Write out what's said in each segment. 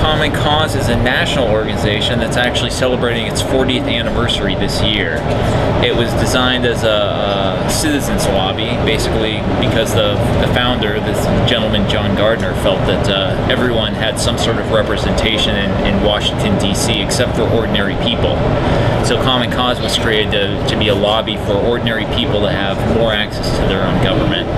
Common Cause is a national organization that's actually celebrating its 40th anniversary this year. It was designed as a citizens lobby, basically because the founder, this gentleman John Gardner, felt that everyone had some sort of representation in Washington, D.C. except for ordinary people. So Common Cause was created to be a lobby for ordinary people to have more access to their own government.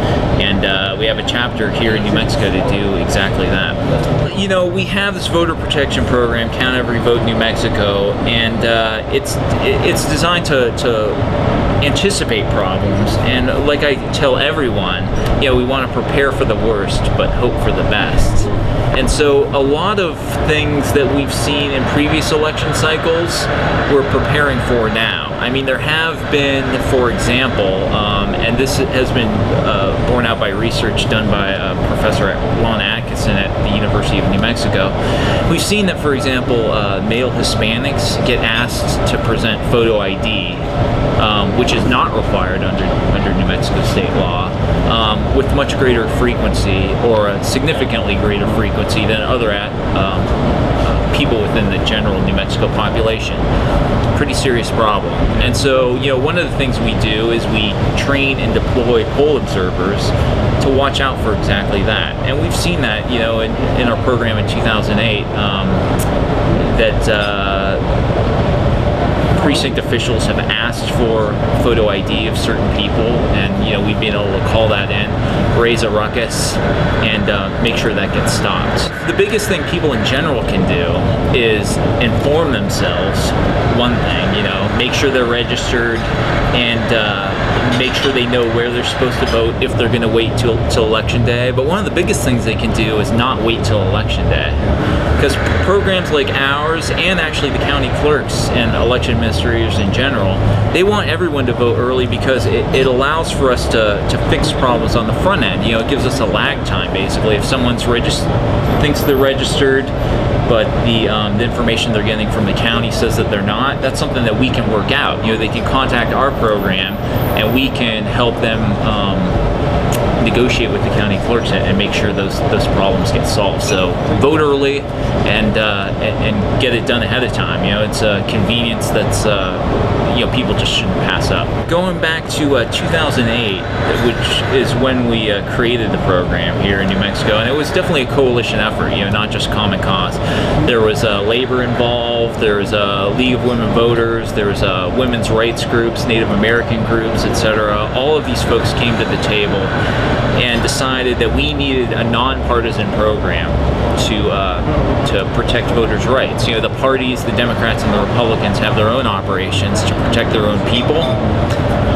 And we have a chapter here in New Mexico to do exactly that. You know, we have this voter protection program, Count Every Vote New Mexico, and it's designed to anticipate problems. And like I tell everyone, you know, we want to prepare for the worst but hope for the best. And so a lot of things that we've seen in previous election cycles, we're preparing for now. I mean, there have been, for example, and this has been borne out by research done by Professor Lon Atkinson at the University of New Mexico. We've seen that, for example, male Hispanics get asked to present photo ID, which is not required under New Mexico state law, with much greater frequency, or a significantly greater frequency than other people within the general New Mexico population. Pretty serious problem. And so, you know, one of the things we do is we train and deploy poll observers to watch out for exactly that. And we've seen that, you know, in our program in 2008, that precinct officials have asked for photo ID of certain people, and you know, we've been able to call that in, raise a ruckus, and make sure that gets stopped. The biggest thing people in general can do is inform themselves. One thing, you know, make sure they're registered, and make sure they know where they're supposed to vote if they're going to wait till election day. But one of the biggest things they can do is not wait till election day, because programs like ours, and actually the county clerks and election administrators in general, they want everyone to vote early because it allows for us to fix problems on the front end. You know, it gives us a lag time, basically. If someone's thinks they're registered, but the information they're getting from the county says that they're not, that's something that we can work out. You know, they can contact our program, and we can help them negotiate with the county clerks and make sure those problems get solved. So vote early and get it done ahead of time. You know, it's a convenience that's you know, people just shouldn't pass up. Going back to 2008, which is when we created the program here in New Mexico, and it was definitely a coalition effort. You know, not just Common Cause. There was labor involved. There was a League of Women Voters. There was women's rights groups, Native American groups, etc. All of these folks came to the table and decided that we needed a nonpartisan program to protect voters' rights. You know, the parties, the Democrats and the Republicans, have their own operations to protect their own people.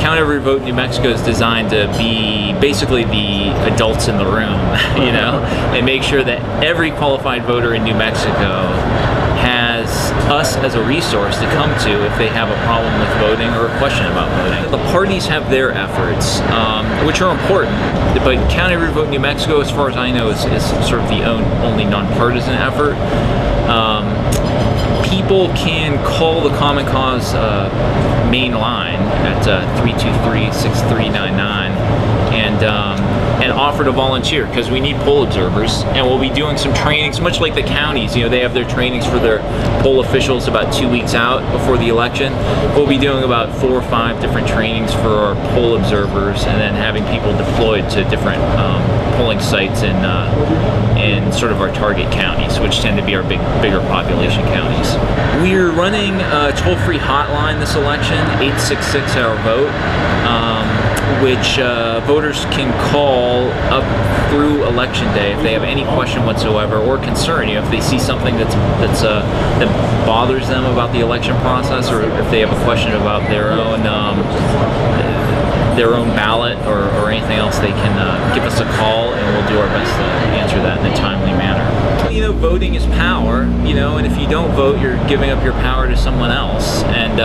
Count Every Vote New Mexico is designed to be basically the adults in the room, you know, and make sure that every qualified voter in New Mexico has us as a resource to come to if they have a problem with voting or a question about voting. The parties have their efforts, which are important, but Count Every Vote New Mexico, as far as I know, is sort of the only nonpartisan effort. People can call the Common Cause main line at 323-6399 and offer to volunteer, because we need poll observers, and we'll be doing some trainings, much like the counties. You know, they have their trainings for their poll officials about 2 weeks out before the election. We'll be doing about 4 or 5 different trainings for our poll observers, and then having people deployed to different polling sites in sort of our target counties, which tend to be our bigger population counties. We're running a toll-free hotline this election, 866-OUR-VOTE, which voters can call up through election day if they have any question whatsoever or concern. You know, if they see something that bothers them about the election process, or if they have a question about their own ballot or anything else, they can give us a call, and we'll do our best to answer that in a timely manner. You know, voting is power, you know, and if you don't vote, you're giving up your power to someone else. And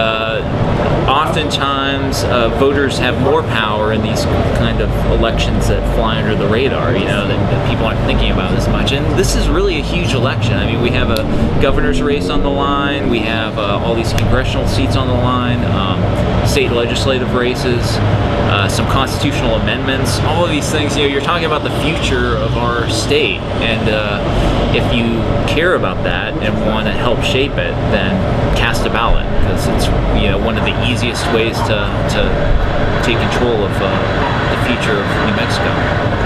oftentimes, voters have more power in these kind of elections that fly under the radar, you know, that people aren't thinking about as much. And this is really a huge election. I mean, we have a governor's race on the line, we have all these congressional seats on the line, state legislative races, some constitutional amendments, all of these things. You know, you're talking about the future of our state, and if you care about that and want to help shape it, then cast a ballot, because it's one of the easiest ways to take control of the future of New Mexico.